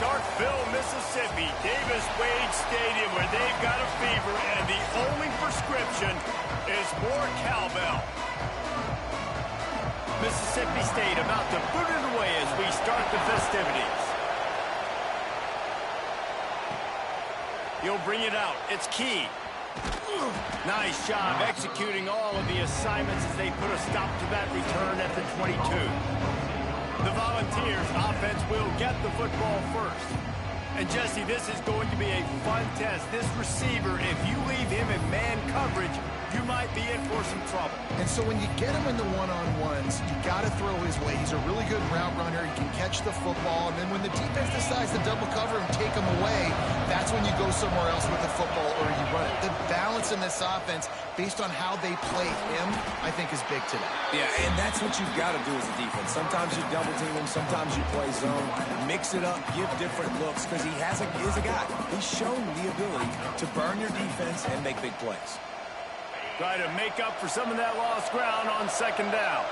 Starkville, Mississippi, Davis Wade Stadium, where they've got a fever, and the only prescription is more cowbell. Mississippi State about to put it away as we start the festivities. He'll bring it out. It's key. Nice job executing all of the assignments as they put a stop to that return at the 22. The Volunteers offense will get the football first. And Jesse, this is going to be a fun test. This receiver, if you leave him in man coverage, you might be in for some trouble. And so when you get him in the one-on-ones, you got to throw his way. He's a really good route runner. He can catch the football. And then when the defense decides to double cover him, take him away, that's when you go somewhere else with the football or you run it. The balance in this offense, based on how they play him, I think is big today. Yeah, and that's what you've got to do as a defense. Sometimes you double team him, sometimes you play zone. Mix it up, give different looks, because he is a guy. He's shown the ability to burn your defense and make big plays. Try to make up for some of that lost ground on second down.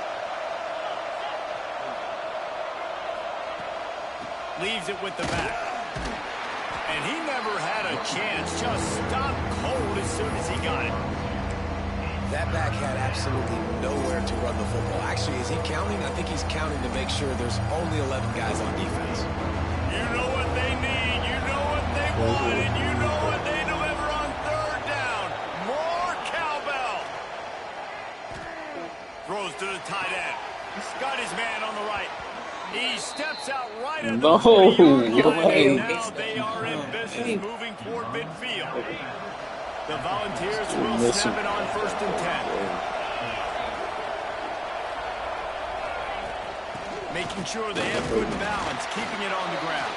Leaves it with the back. And he never had a chance. Just stopped cold as soon as he got it. That back had absolutely nowhere to run the football. Actually, is he counting? I think he's counting to make sure there's only 11 guys on defense. You know what they need. You know what they want. And you know what they deliver on third down. More cowbell. Throws to the tight end. Got his man on the right. He steps out right at the 40-yard line, and now they are in business moving toward midfield. The Volunteers will snap it on 1st and 10. Making sure they have good balance, keeping it on the ground.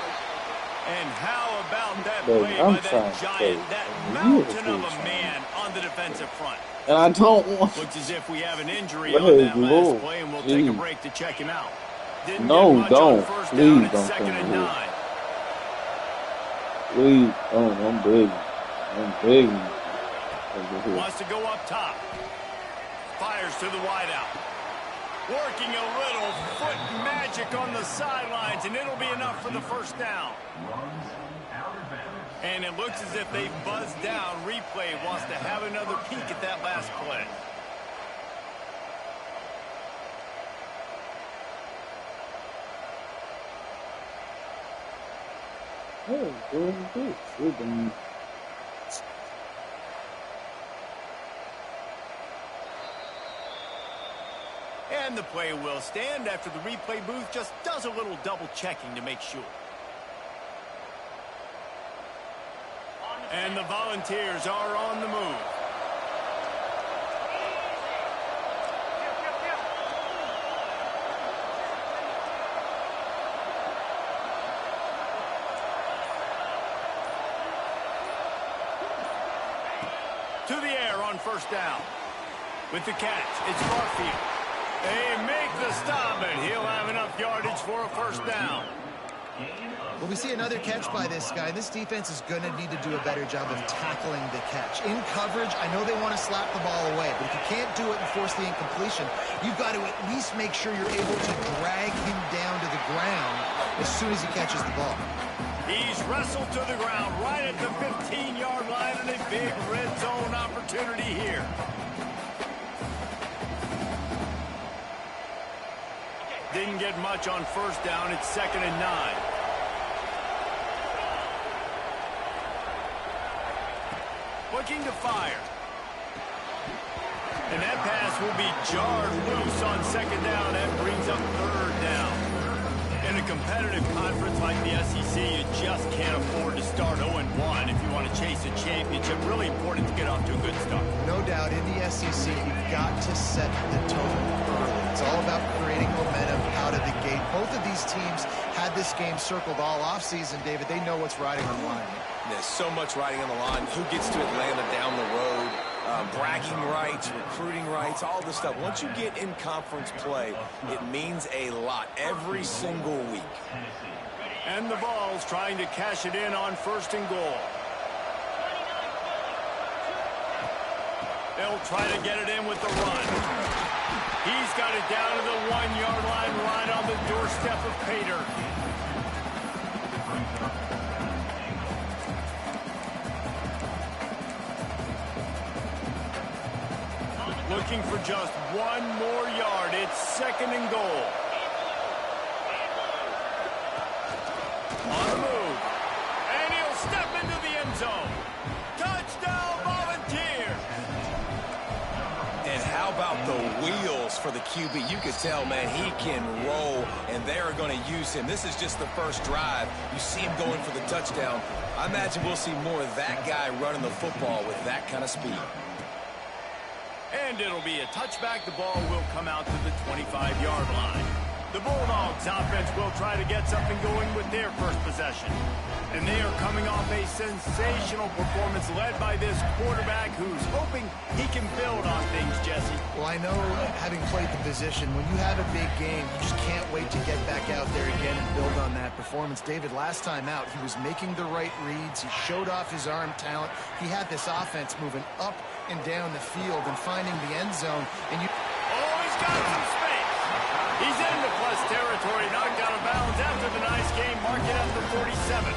And how about that play by that giant, that mountain of a man on the defensive front? And I don't want... Looks as if we have an injury on that last play, and we'll take a break to check him out. No, don't. Please don't. Please don't. I'm begging. I'm begging. Wants to go up top. Fires to the wideout. Working a little foot magic on the sidelines, and it'll be enough for the first down. And it looks as if they buzzed down. Replay wants to have another peek at that last play. And the play will stand after the replay booth just does a little double checking to make sure. And the Volunteers are on the move. To the air on first down. With the catch, it's Garfield. They make the stop, and he'll have enough yardage for a first down. Well, we see another catch by this guy. This defense is going to need to do a better job of tackling the catch. In coverage, I know they want to slap the ball away, but if you can't do it and force the incompletion, you've got to at least make sure you're able to drag him down to the ground as soon as he catches the ball. He's wrestled to the ground right at the 15-yard line, and a big red zone opportunity here. Didn't get much on first down. It's 2nd and 9. Looking to fire. And that pass will be jarred loose on 2nd down. That brings up 3rd down. In a competitive conference like the SEC, you just can't afford to start 0-1 if you want to chase a championship. Really important to get off to a good start. No doubt, in the SEC, you've got to set the tone early. It's all about creating momentum out of the gate. Both of these teams had this game circled all offseason, David. They know what's riding on the line. There's so much riding on the line. Who gets to Atlanta down the road? Bragging rights, recruiting rights, all this stuff. Once you get in conference play, it means a lot every single week. And the Vols trying to cash it in on 1st and goal. They'll try to get it in with the run. He's got it down to the 1-yard line right on the doorstep of Pater. Looking for just one more yard. It's 2nd and goal. On the move. And he'll step into the end zone. Touchdown, Volunteers! And how about the wheels for the QB? You could tell, man, he can roll, and they are going to use him. This is just the first drive. You see him going for the touchdown. I imagine we'll see more of that guy running the football with that kind of speed. And it'll be a touchback. The ball will come out to the 25-yard line. The Bulldogs offense will try to get something going with their first possession. And they are coming off a sensational performance led by this quarterback who's hoping he can build on things, Jesse. Well, I know, having played the position, when you have a big game, you just can't wait to get back out there again and build on that performance. David, last time out, he was making the right reads. He showed off his arm talent. He had this offense moving up and down the field and finding the end zone. And you... Oh, he's got some space. He's into plus territory, knocked out of bounds after the nice game. Mark it at the 47.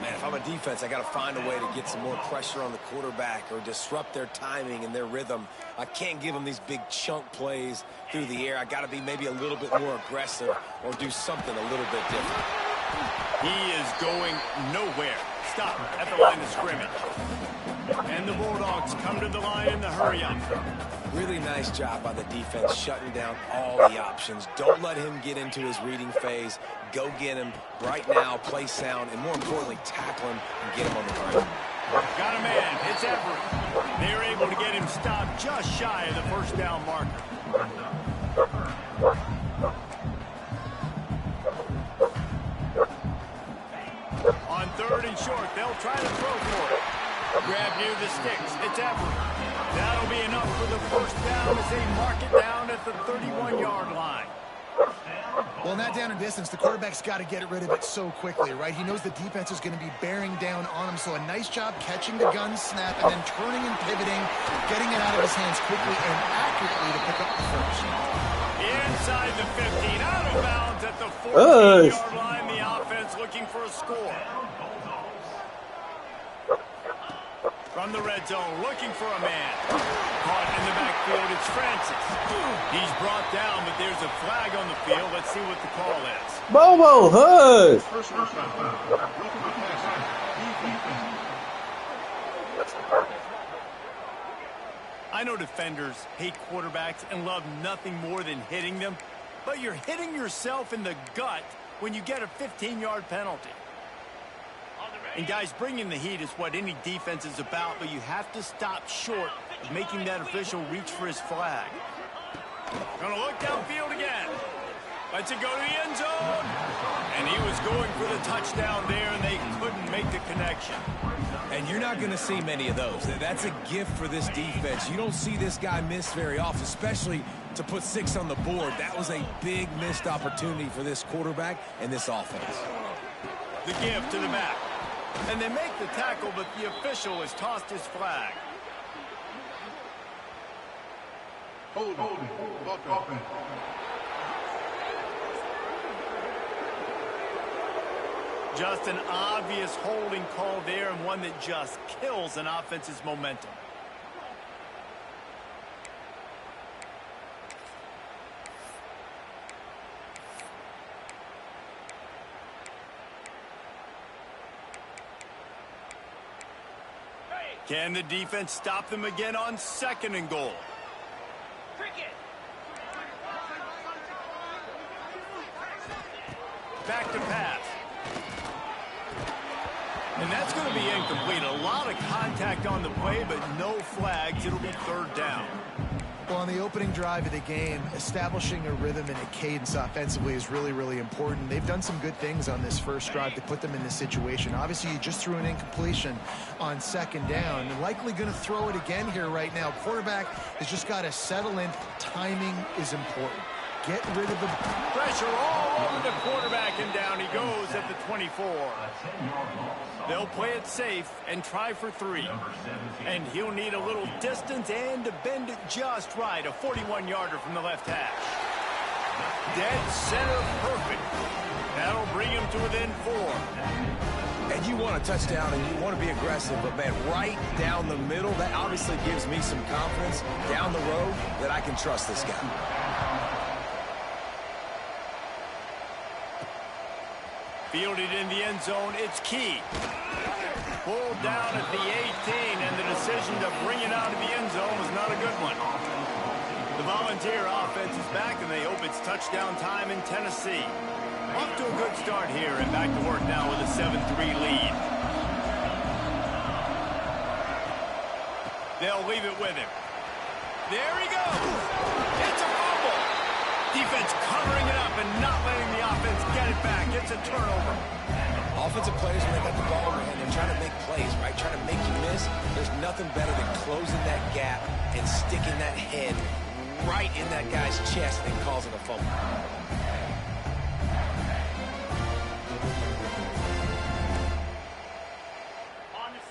Man, if I'm a defense, I got to find a way to get some more pressure on the quarterback or disrupt their timing and their rhythm. I can't give them these big chunk plays through the air. I got to be maybe a little bit more aggressive or do something a little bit different. He is going nowhere. Stop at the line of scrimmage. And the Bulldogs come to the line in the hurry-up. Really nice job by the defense shutting down all the options. Don't let him get into his reading phase. Go get him right now, play sound, and more importantly, tackle him and get him on the ground. Got a man. It's Everett. They're able to get him stopped just shy of the first down marker. On 3rd and short, they'll try to throw for it. Grab near the sticks. It's Everett. That'll be enough for the first down as they mark it down at the 31-yard line. Well, in that down and distance, the quarterback's got to get rid of it so quickly, right? He knows the defense is going to be bearing down on him, so a nice job catching the gun snap and then turning and pivoting, getting it out of his hands quickly and accurately to pick up the first. Inside the 15, out of bounds at the 14-yard line. The offense looking for a score. From the red zone, looking for a man. Caught in the backfield, it's Francis. He's brought down, but there's a flag on the field. Let's see what the call is. Bobo, hush! I know defenders hate quarterbacks and love nothing more than hitting them, but you're hitting yourself in the gut when you get a 15-yard penalty. And guys, bringing the heat is what any defense is about, but you have to stop short of making that official reach for his flag. Gonna look downfield again. Lets it go to the end zone. And he was going for the touchdown there, and they couldn't make the connection. And you're not going to see many of those. That's a gift for this defense. You don't see this guy miss very often, especially to put 6 on the board. That was a big missed opportunity for this quarterback and this offense. The give to the back. And they make the tackle, but the official has tossed his flag. Hold on. Just an obvious holding call there, and one that just kills an offense's momentum. Can the defense stop them again on 2nd and goal? Back to pass. And that's going to be incomplete. A lot of contact on the play, but no flags. It'll be 3rd down. Well, on the opening drive of the game, establishing a rhythm and a cadence offensively is really, really important. They've done some good things on this first drive to put them in this situation. Obviously, you just threw an incompletion on 2nd down. They're likely going to throw it again here right now. Quarterback has just got to settle in. Timing is important. Get rid of the pressure all over the quarterback, and down he goes at the 24. They'll play it safe and try for 3. And he'll need a little distance and to bend it just right. A 41-yarder from the left hash. dead center perfect. That'll bring him to within 4. And you want a touchdown and you want to be aggressive, but man, right down the middle, that obviously gives me some confidence down the road that I can trust this guy. Fielded in the end zone, it's Key. Pulled down at the 18, and the decision to bring it out of the end zone was not a good one. The Volunteer offense is back, and they hope it's touchdown time in Tennessee. Off to a good start here, and back to work now with a 7-3 lead. They'll leave it with him. There he goes. It's a fumble. Defense covering it up and not letting the offense get it back. It's a turnover. Offensive players, when they got the ball in their hand, they're trying to make plays, right? Trying to make you miss. There's nothing better than closing that gap and sticking that head right in that guy's chest and causing a fumble.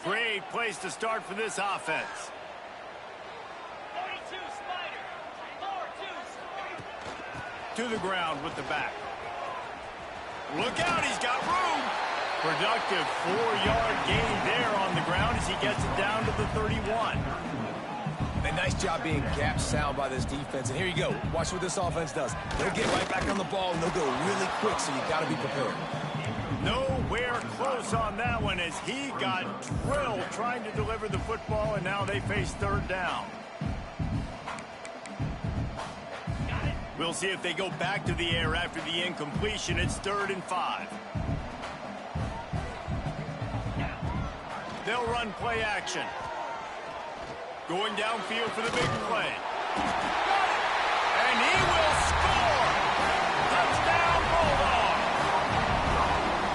Great place to start for this offense. To the ground with the back. Look out, he's got room. Productive 4-yard gain there on the ground as he gets it down to the 31. A nice job being gap sound by this defense. And here you go. Watch what this offense does. They'll get right back on the ball, and they'll go really quick, so you got to be prepared. Nowhere close on that one as he got drilled trying to deliver the football, and now they face third down. We'll see if they go back to the air after the incompletion. It's 3rd and 5. They'll run play action. Going downfield for the big play. And he will score! Touchdown, Bulldog!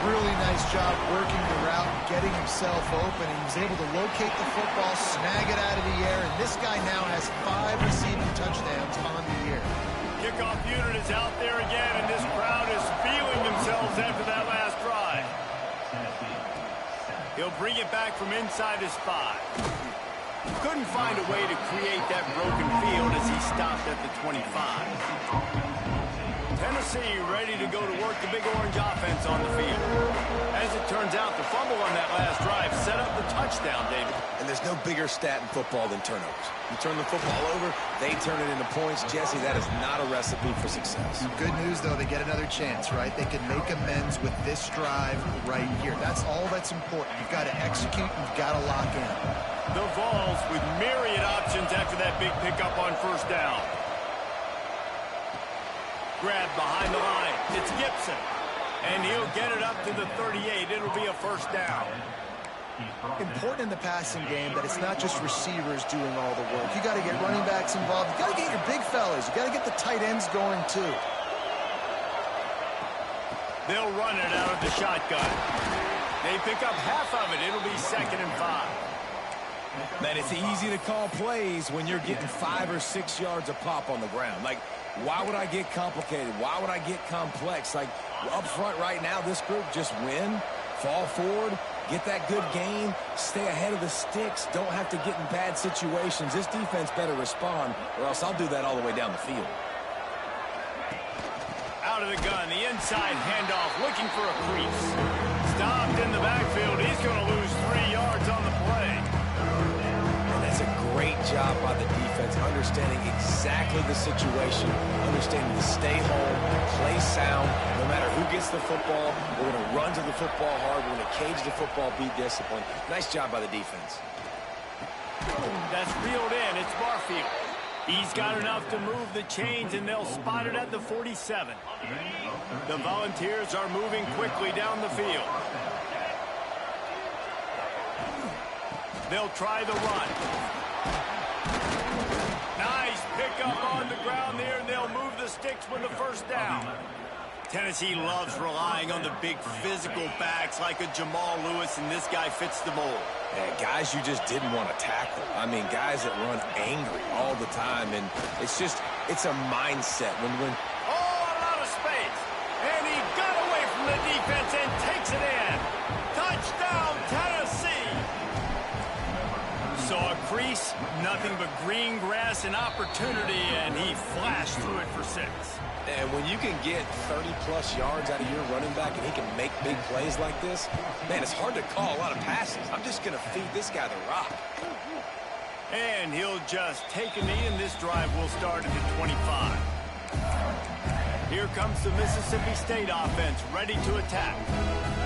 Really nice job working the route, getting himself open, and he was able to locate the football, snag it out of the air, and this guy now has 5 receiving touchdowns on the year. Kickoff unit is out there again, and this crowd is feeling themselves after that last drive. He'll bring it back from inside his 5. Couldn't find a way to create that broken field as he stopped at the 25. Tennessee ready to go to work the Big Orange offense on the field. As it turns out, the fumble on that last drive set up the touchdown, David. And there's no bigger stat in football than turnovers. You turn the football over, they turn it into points. Jesse, that is not a recipe for success. Good news, though, they get another chance, right? They can make amends with this drive right here. That's all that's important. You've got to execute, you've got to lock in. The Vols with myriad options after that big pickup on first down. Grab behind the line. It's Gibson. And he'll get it up to the 38. It'll be a first down. Important in the passing game that it's not just receivers doing all the work. You got to get running backs involved. You got to get your big fellas. You got to get the tight ends going, too. They'll run it out of the shotgun. They pick up half of it. It'll be 2nd and 5. Man, it's easy to call plays when you're getting 5 or 6 yards a pop on the ground. Like, why would I get complicated? Why would I get complex? Like, up front right now, this group just win, fall forward, get that good gain, stay ahead of the sticks, don't have to get in bad situations. This defense better respond, or else I'll do that all the way down the field. Out of the gun, the inside handoff, looking for a crease. Stopped in the backfield. He's going to lose 3 yards on the play. That's a great job by the defense, understanding exactly the situation, understanding to stay home, play sound. No matter who gets the football, we're going to run to the football hard. We're going to cage the football, be disciplined. Nice job by the defense. That's reeled in. It's Barfield. He's got enough to move the chains, and they'll spot it at the 47. The Volunteers are moving quickly down the field. They'll try the run. Nice pickup on the ground there, and they'll move the sticks with the first down. Tennessee loves relying on the big physical backs like a Jamal Lewis, and this guy fits the mold. Yeah, guys you just didn't want to tackle. I mean, guys that run angry all the time, and it's a mindset. When Oh, a lot of space. And he got away from the defense and takes it in. Touchdown, Tennessee. Saw a crease, nothing but green grass and opportunity, and he flashed through it for 6. And when you can get 30-plus yards out of your running back and he can make big plays like this, man, it's hard to call a lot of passes. I'm just going to feed this guy the rock. And he'll just take a knee, and this drive will start at the 25. Here comes the Mississippi State offense, ready to attack.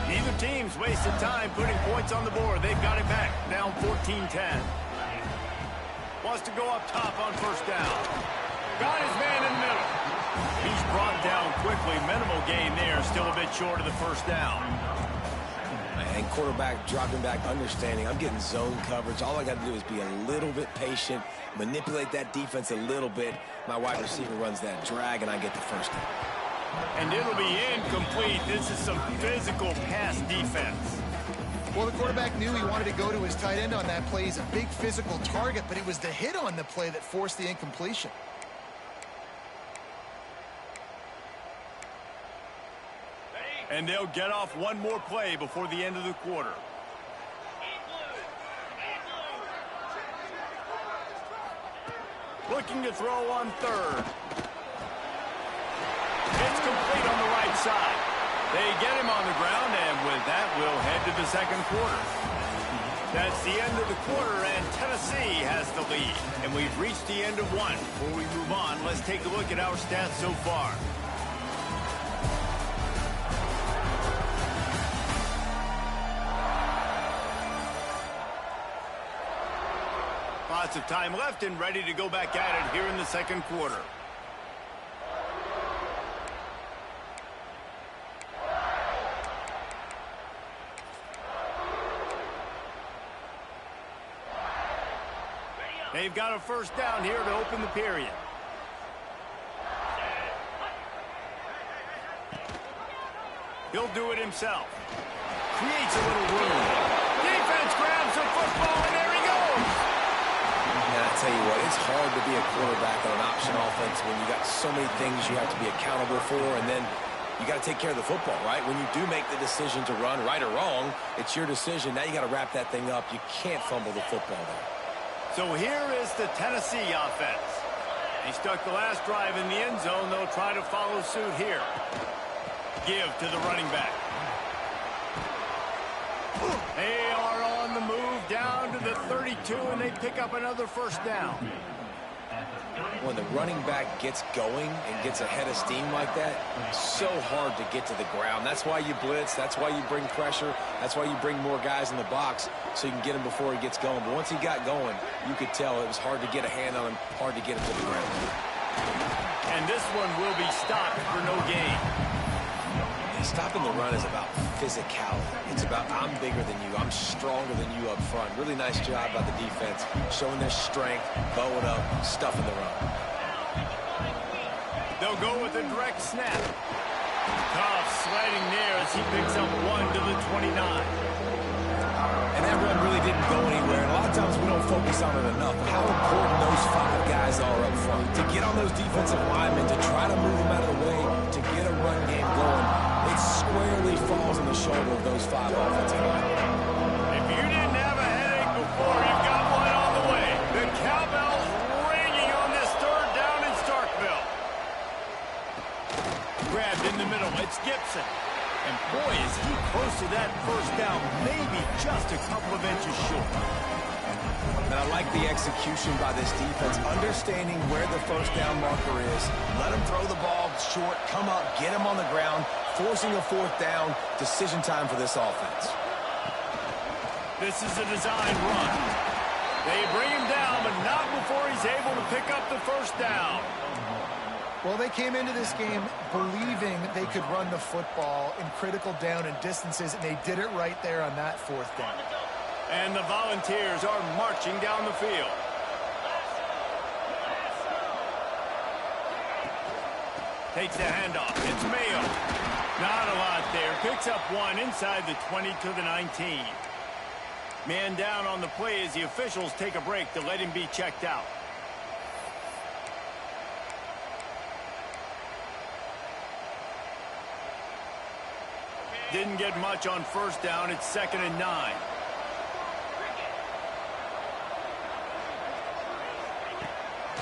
Neither team's wasted time putting points on the board. They've got it back, down 14-10. Wants to go up top on first down. Got his man in the middle. He's brought down quickly. Minimal gain there, still a bit short of the first down. And quarterback dropping back, understanding I'm getting zone coverage. All I got to do is be a little bit patient, manipulate that defense a little bit. My wide receiver runs that drag, and I get the first down. And it'll be incomplete. This is some physical pass defense. Well, the quarterback knew he wanted to go to his tight end on that play. He's a big physical target, but it was the hit on the play that forced the incompletion. And they'll get off one more play before the end of the quarter. Looking to throw on third. It's complete on the right side. They get him on the ground, and with that, we'll head to the second quarter. That's the end of the quarter, and Tennessee has the lead. And we've reached the end of one. Before we move on, let's take a look at our stats so far. Lots of time left and ready to go back at it here in the second quarter. They've got a first down here to open the period. He'll do it himself. Creates a little room. Defense grabs the football, and there he goes. And I tell you what, it's hard to be a quarterback on an option offense when you got so many things you have to be accountable for, and then you got to take care of the football, right? When you do make the decision to run, right or wrong, it's your decision. Now you got to wrap that thing up. You can't fumble the football there. So here is the Tennessee offense. They stuck the last drive in the end zone. They'll try to follow suit here. Give to the running back. They are on the move down to the 32, and they pick up another first down. When the running back gets going and gets ahead of steam like that, it's so hard to get to the ground. That's why you blitz. That's why you bring pressure. That's why you bring more guys in the box so you can get him before he gets going. But once he got going, you could tell it was hard to get a hand on him, hard to get him to the ground. And this one will be stopped for no gain. Stopping the run is about physicality. It's about I'm bigger than you. I'm stronger than you up front. Really nice job by the defense, showing their strength, bowing up, stuffing the run. They'll go with a direct snap. Tough sliding there as he picks up one to the 29. And that run really didn't go anywhere. And a lot of times we don't focus on it enough. How important those five guys are up front. To get on those defensive linemen, to try to move them out of the way, to get a run game going, it squarely falls on the shoulder of those five offensive linemen. If you didn't have a headache before, you've got one on the way. The cowbell's ringing on this third down in Starkville. Grabbed in the middle. It's Gibson. And boy, is he close to that first down, maybe just a couple of inches short. And I like the execution by this defense, understanding where the first down marker is. Let him throw the ball short, come up, get him on the ground, forcing a fourth down. Decision time for this offense. This is a design run. They bring him down, but not before he's able to pick up the first down. Well, they came into this game believing they could run the football in critical down and distances, and they did it right there on that fourth down. And the Volunteers are marching down the field. Takes the handoff. It's Mayo. Not a lot there. Picks up one inside the 20 to the 19. Man down on the play as the officials take a break to let him be checked out. Didn't get much on first down. It's 2nd and 9.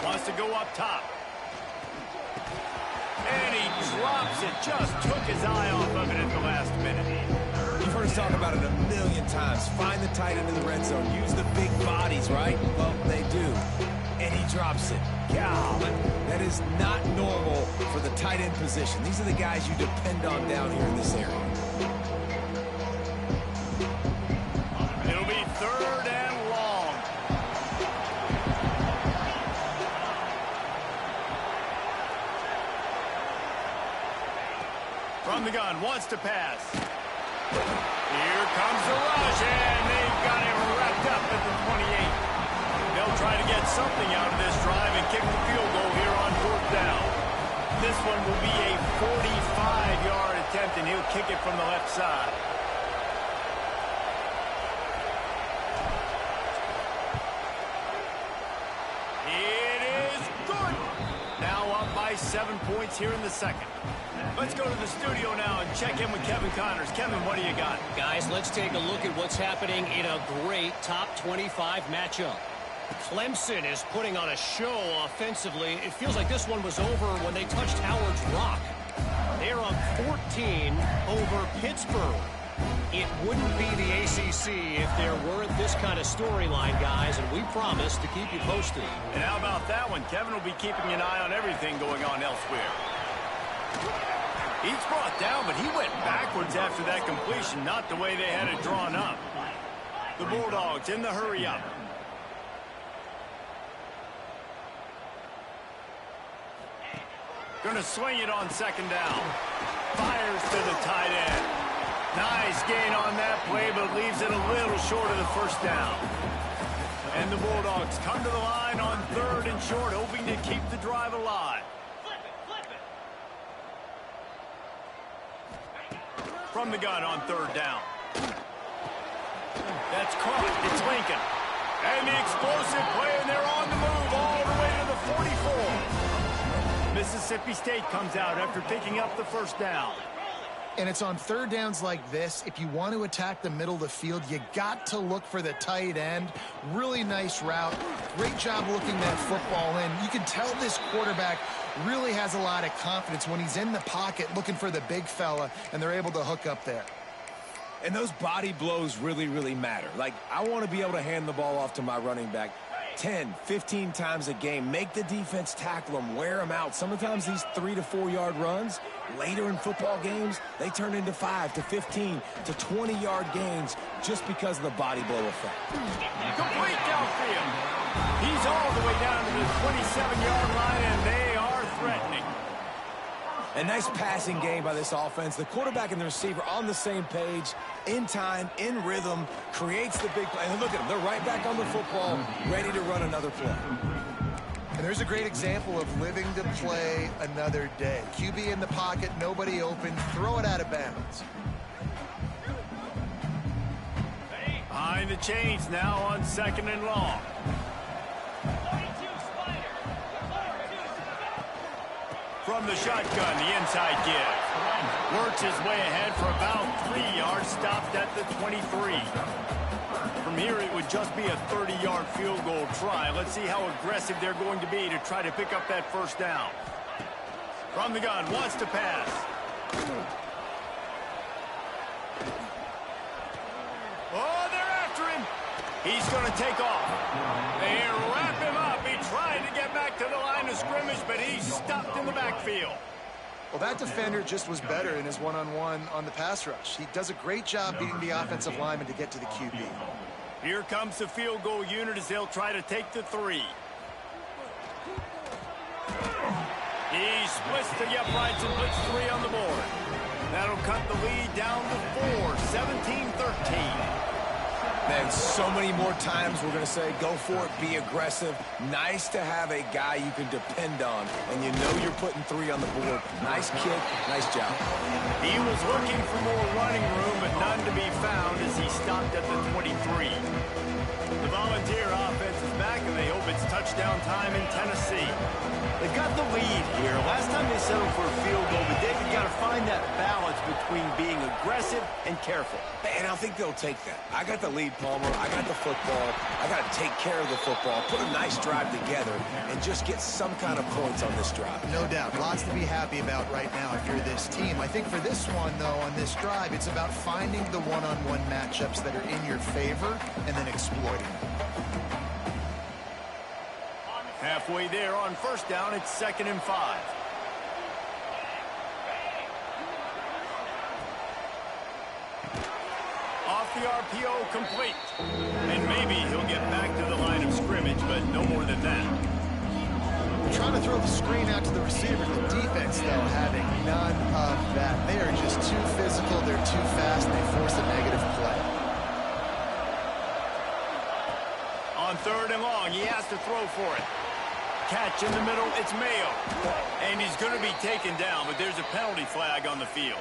Wants to go up top. And he it. Just took his eye off of it at the last minute. You've heard us talk about it a million times. Find the tight end in the red zone. Use the big bodies, right? Well, they do. And he drops it. Golly, that is not normal for the tight end position. These are the guys you depend on down here in this area. It'll be 3rd and long. From the gun, wants to pass. Here comes the rush, and they've got him wrapped up at the 28. They'll try to get something out of this drive and kick the field goal here on 4th down. This one will be a 45-yard attempt, and he'll kick it from the left side. It is good. Now up by 7 points here in the second. Let's go to the studio now and check in with Kevin Connors. Kevin, what do you got? Guys, let's take a look at what's happening in a great top 25 matchup. Clemson is putting on a show offensively. It feels like this one was over when they touched Howard's Rock. They're up 14 over Pittsburgh. It wouldn't be the ACC if there weren't this kind of storyline, guys, and we promise to keep you posted. And how about that one? Kevin will be keeping an eye on everything going on elsewhere. He's brought down, but he went backwards after that completion, not the way they had it drawn up. The Bulldogs in the hurry up. Going to swing it on 2nd down. Fires to the tight end. Nice gain on that play, but leaves it a little short of the 1st down. And the Bulldogs come to the line on 3rd and short, hoping to keep the drive alive. From the gun on 3rd down. That's caught. It's Lincoln. And the explosive play, and they're on the move all the way to the 44. Mississippi State comes out after picking up the 1st down. And it's on 3rd downs like this. If you want to attack the middle of the field, you got to look for the tight end. Really nice route. Great job looking that football in. You can tell this quarterback really has a lot of confidence when he's in the pocket looking for the big fella, and they're able to hook up there. And those body blows really, really matter. Like, I want to be able to hand the ball off to my running back 10, 15 times a game. Make the defense tackle them, wear them out. Sometimes these 3 to 4 yard runs, later in football games, they turn into 5 to 15 to 20 yard gains just because of the body blow effect. Complete downfield. He's all the way down to the 27-yard line, and they are threatening. A nice passing game by this offense. The quarterback and the receiver on the same page, in time, in rhythm, creates the big play. And look at them. They're right back on the football, ready to run another play. And there's a great example of living to play another day. QB in the pocket, nobody open, throw it out of bounds. Behind the chains now on 2nd and long. From the shotgun, the inside give. Works his way ahead for about 3 yards, stopped at the 23. From here, it would just be a 30-yard field goal try. Let's see how aggressive they're going to be to try to pick up that 1st down. From the gun, wants to pass. Oh, they're after him. He's going to take off. They wrap him up. He tried to get back to the line of scrimmage, but he's stopped in the backfield. Well, that defender just was better in his one-on-one on the pass rush. He does a great job beating the offensive lineman to get to the QB. Here comes the field goal unit as they'll try to take the 3. He splits the uprights and puts 3 on the board. That'll cut the lead down to 4, 17-13. Man, so many more times we're going to say, go for it, be aggressive. Nice to have a guy you can depend on, and you know you're putting 3 on the board. Nice kick, nice job. He was looking for more running room, but none to be found as he stopped at the 23. The Volunteer offense is back, and they hope it's touchdown time in Tennessee. They've got the lead here. Last time they settled for a field goal, but David got to find that balance between being aggressive and careful. And I think they'll take that. I got the lead, Palmer. I got the football. I got to take care of the football, put a nice drive together, and just get some kind of points on this drive. No doubt. Lots to be happy about right now if you're this team. I think for this one, though, on this drive, it's about finding the one-on-one matchups that are in your favor and then exploiting them. Halfway there on first down, it's 2nd and 5. Off the RPO, complete. And maybe he'll get back to the line of scrimmage, but no more than that. Trying to throw the screen out to the receiver. The defense, though, having none of that. They are just too physical. They're too fast. And they force a negative play. On 3rd and long, he has to throw for it. Catch in the middle, it's Mayo. And he's going to be taken down, but there's a penalty flag on the field.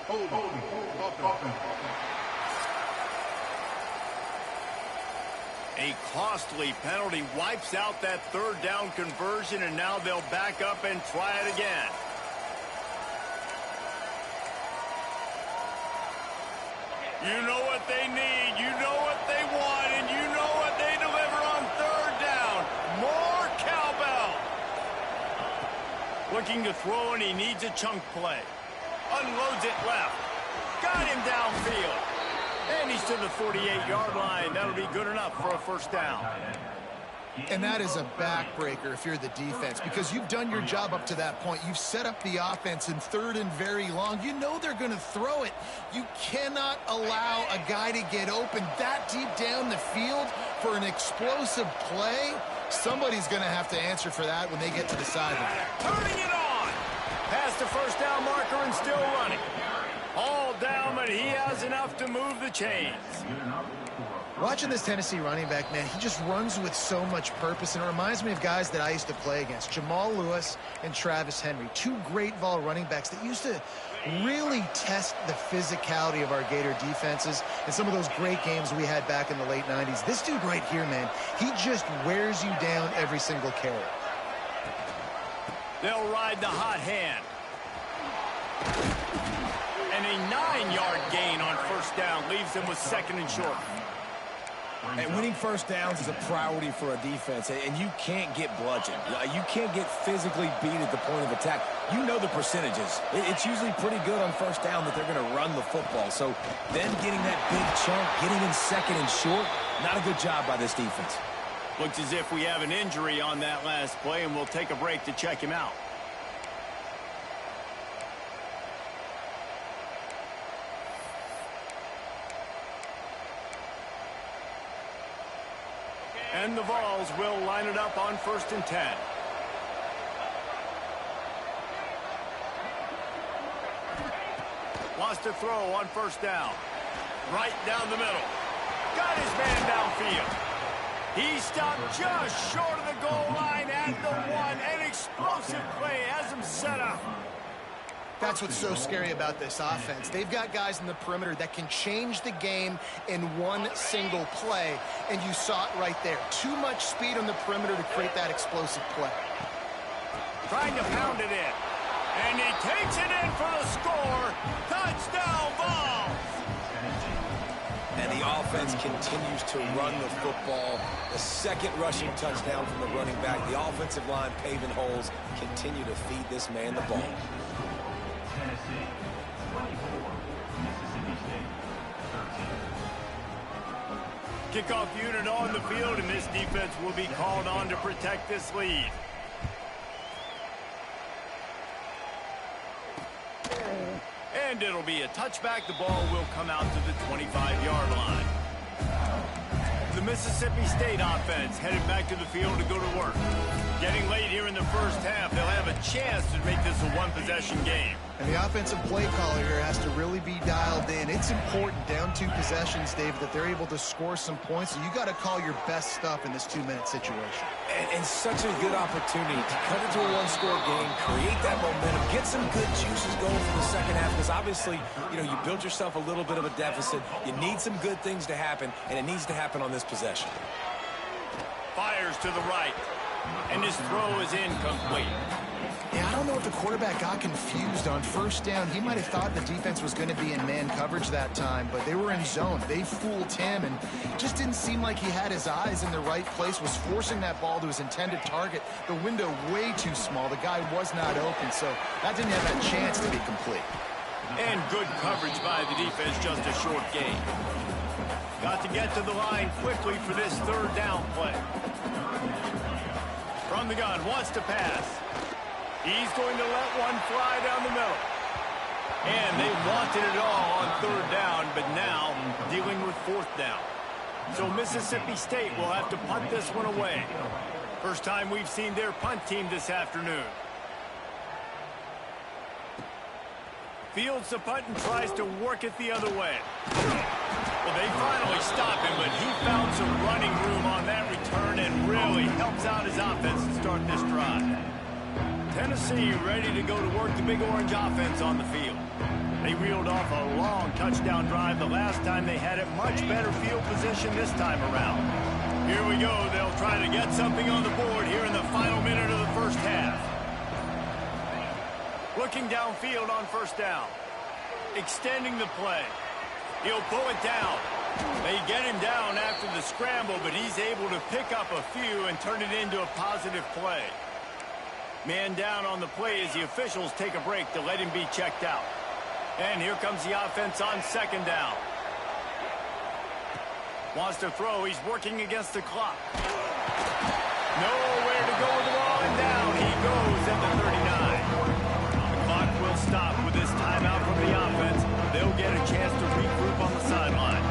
Offense. A costly penalty wipes out that 3rd down conversion, and now they'll back up and try it again. You know what they need, you know what they want, and you know what they deliver on 3rd down. More cowbell. Looking to throw, and he needs a chunk play. Unloads it left. Got him downfield. And he's to the 48-yard line. That'll be good enough for a 1st down. And that is a backbreaker if you're the defense, because you've done your job up to that point. You've set up the offense in 3rd and very long. You know they're going to throw it. You cannot allow a guy to get open that deep down the field for an explosive play. Somebody's going to have to answer for that when they get to the sideline. Turning it on. Past the 1st down marker and still running. All down, but he has enough to move the chains. Watching this Tennessee running back, man, he just runs with so much purpose, and it reminds me of guys that I used to play against, Jamal Lewis and Travis Henry, 2 great vol running backs that used to really test the physicality of our Gator defenses in some of those great games we had back in the late 90s. This dude right here, man, he just wears you down every single carry. They'll ride the hot hand. And a 9-yard gain on 1st down leaves them with 2nd and short. And winning 1st downs is a priority for a defense, and you can't get bludgeoned. You can't get physically beat at the point of attack. You know the percentages. It's usually pretty good on 1st down that they're going to run the football. So then getting that big chunk, getting in 2nd and short, not a good job by this defense. Looks as if we have an injury on that last play, and we'll take a break to check him out. And the Vols will line it up on 1st and 10. Wants to throw on 1st down. Right down the middle. Got his man downfield. He stopped just short of the goal line at the 1. An explosive play has him set up. That's what's so scary about this offense. They've got guys in the perimeter that can change the game in one single play, and you saw it right there. Too much speed on the perimeter to create that explosive play. Trying to pound it in. And he takes it in for the score. Touchdown, Vols! And the offense continues to run the football. The 2nd rushing touchdown from the running back. The offensive line paving holes. Continue to feed this man the ball. Kickoff unit on the field, and this defense will be called on to protect this lead. And it'll be a touchback. The ball will come out to the 25-yard line. The Mississippi State offense headed back to the field to go to work. Getting late here in the 1st half, they'll have a chance to make this a 1-possession game. And the offensive play caller here has to really be dialed in. It's important down 2 possessions, Dave, that they're able to score some points. So you got to call your best stuff in this 2-minute situation. And such a good opportunity to cut into a 1-score game, create that momentum, get some good juices going for the 2nd half. Because obviously, you know, you built yourself a little bit of a deficit. You need some good things to happen, and it needs to happen on this possession. Fires to the right. And his throw is incomplete. Yeah, I don't know if the quarterback got confused on first down. He might have thought the defense was going to be in man coverage that time, but they were in zone. They fooled him and just didn't seem like he had his eyes in the right place, was forcing that ball to his intended target. The window way too small. The guy was not open, so that didn't have that chance to be complete. And good coverage by the defense, just a short gain. Got to get to the line quickly for this third down play. From the gun, wants to pass. He's going to let one fly down the middle. And they wanted it all on third down, but now dealing with fourth down. So Mississippi State will have to punt this one away. First time we've seen their punt team this afternoon. Fields the punt and tries to work it the other way. Well, they finally stop him, but he found some running room on that return and really helps out his offense to start this drive. Tennessee ready to go to work the Big Orange offense on the field. They reeled off a long touchdown drive the last time they had it. Much better field position this time around. Here we go. They'll try to get something on the board here in the final minute of the first half. Looking downfield on first down. Extending the play. He'll pull it down. They get him down after the scramble, but he's able to pick up a few and turn it into a positive play. Man down on the play as the officials take a break to let him be checked out. And here comes the offense on second down. Wants to throw. He's working against the clock. Nowhere to go with the ball, and down he goes at the 39. The clock will stop with this timeout from the offense. They'll get a chance to regroup on the sideline.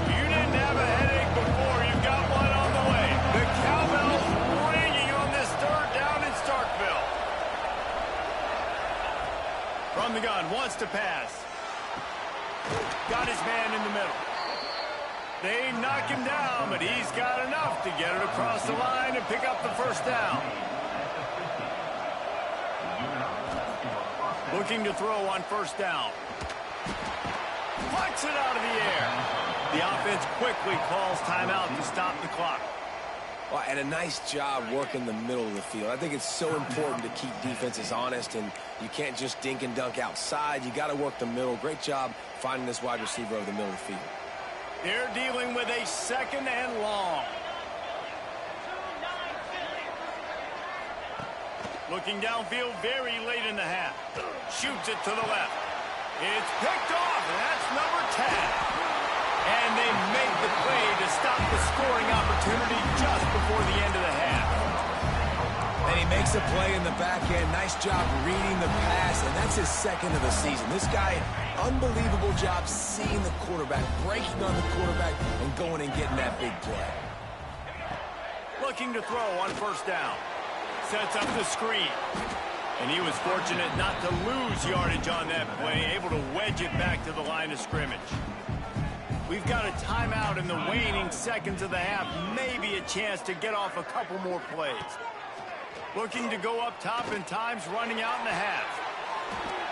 If you didn't have a headache before, you've got one on the way. The cowbell's ringing on this third down in Starkville. From the gun, wants to pass. Got his man in the middle. They knock him down, but he's got enough to get it across the line and pick up the first down. Looking to throw on first down. Plucks it out of the air. The offense quickly calls timeout to stop the clock. Well, and a nice job working the middle of the field. I think it's so important to keep defenses honest, and you can't just dink and dunk outside. You got to work the middle. Great job finding this wide receiver over the middle of the field. They're dealing with a second and long. Looking downfield very late in the half. Shoots it to the left. It's picked off, and that's number 10. And they make the play to stop the scoring opportunity just before the end of the half. And he makes a play in the back end. Nice job reading the pass, and that's his second of the season. This guy, unbelievable job seeing the quarterback, breaking on the quarterback, and going and getting that big play. Looking to throw on first down. Sets up the screen. And he was fortunate not to lose yardage on that play, able to wedge it back to the line of scrimmage. We've got a timeout in the waning seconds of the half. Maybe a chance to get off a couple more plays. Looking to go up top, and time's running out in the half.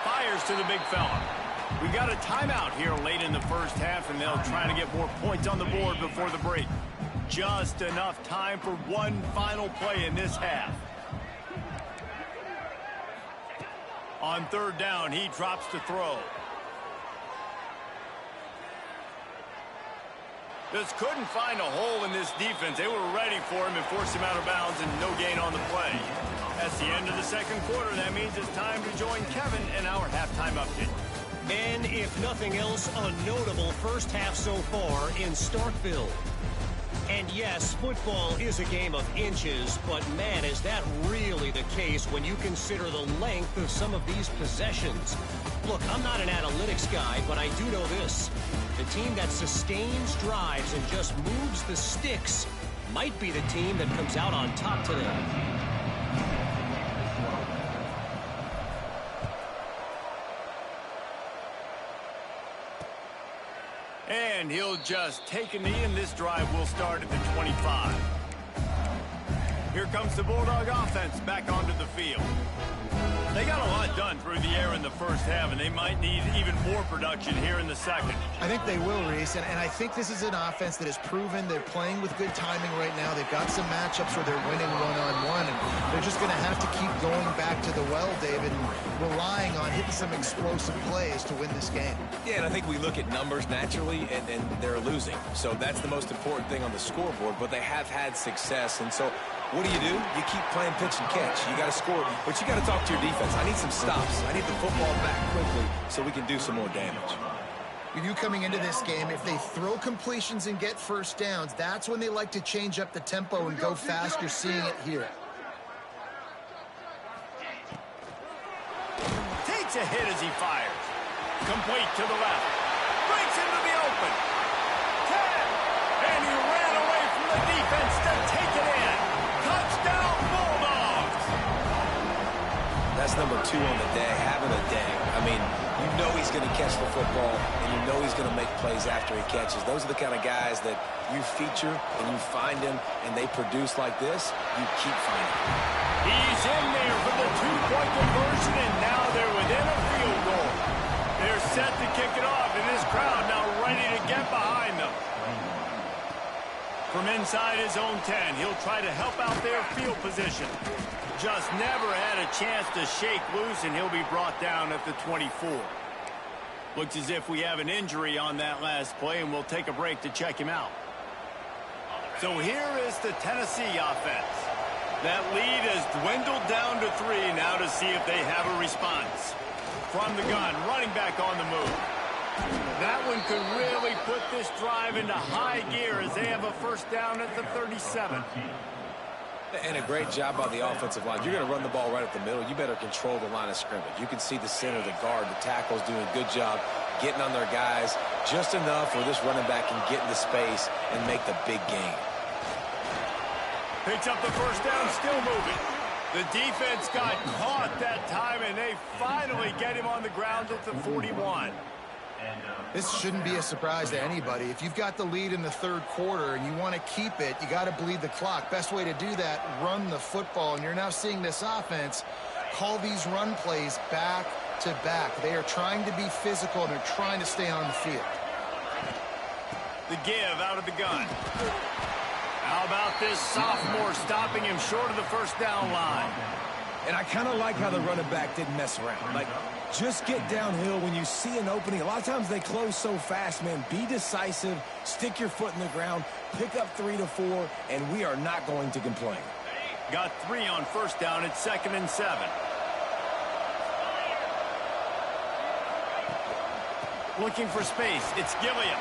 Fires to the big fella. We got a timeout here late in the first half, and they'll try to get more points on the board before the break. Just enough time for one final play in this half. On third down, he drops to throw. Just couldn't find a hole in this defense. They were ready for him and forced him out of bounds, and no gain on the play. That's the end of the second quarter. That means it's time to join Kevin in our halftime update. And if nothing else, a notable first half so far in Starkville. And yes, football is a game of inches, but man, is that really the case when you consider the length of some of these possessions. Look, I'm not an analytics guy, but I do know this. The team that sustains drives and just moves the sticks might be the team that comes out on top today. And he'll just take a knee, and this drive will start at the 25. Here comes the Bulldog offense back onto the field. They got a lot done through the air in the first half, and they might need even more production here in the second. I think they will, Reese, and I think this is an offense that has proven they're playing with good timing right now. They've got some matchups where they're winning one-on-one, and they're just going to have to keep going back to the well, David, and relying on hitting some explosive plays to win this game. Yeah, and I think we look at numbers naturally, and they're losing. So that's the most important thing on the scoreboard, but they have had success, and so what do? You keep playing pitch and catch. You got to score, but you got to talk to your defense. I need some stops. I need the football back quickly so we can do some more damage. You knew coming into this game, if they throw completions and get first downs, that's when they like to change up the tempo and go fast. You're seeing it here. Takes a hit as he fires. Complete to the left. Breaks into the open. Tenn! And he ran away from the defense to take it in. Touchdown, Bulldogs! That's number 2 on the day, having a day. I mean, you know he's going to catch the football, and you know he's going to make plays after he catches. Those are the kind of guys that you feature and you find them, and they produce like this, you keep finding them. He's in there for the 2-point conversion, and now they're within a field goal. They're set to kick it off, and this crowd now ready to get behind them. From inside his own 10, he'll try to help out their field position. Just never had a chance to shake loose, and he'll be brought down at the 24. Looks as if we have an injury on that last play, and we'll take a break to check him out. So here is the Tennessee offense. That lead has dwindled down to 3 now to see if they have a response. From the gun, running back on the move. That one could really put this drive into high gear as they have a first down at the 37. And a great job by the offensive line. You're going to run the ball right at the middle. You better control the line of scrimmage. You can see the center, the guard, the tackles doing a good job getting on their guys just enough where this running back can get into space and make the big gain. Picks up the first down, still moving. The defense got caught that time, and they finally get him on the ground at the 41. This shouldn't be a surprise to anybody. If you've got the lead in the third quarter and you want to keep it, you got to bleed the clock. Best way to do that, run the football. And you're now seeing this offense call these run plays back to back. They are trying to be physical, and they're trying to stay on the field. The give out of the gun. How about this sophomore stopping him short of the first down line? And I kind of like how the running back didn't mess around. Like, just get downhill when you see an opening. A lot of times they close so fast, man. Be decisive, stick your foot in the ground, pick up 3 to 4, and we are not going to complain. Got 3 on first down at 2nd and 7. Looking for space. It's Gilliam.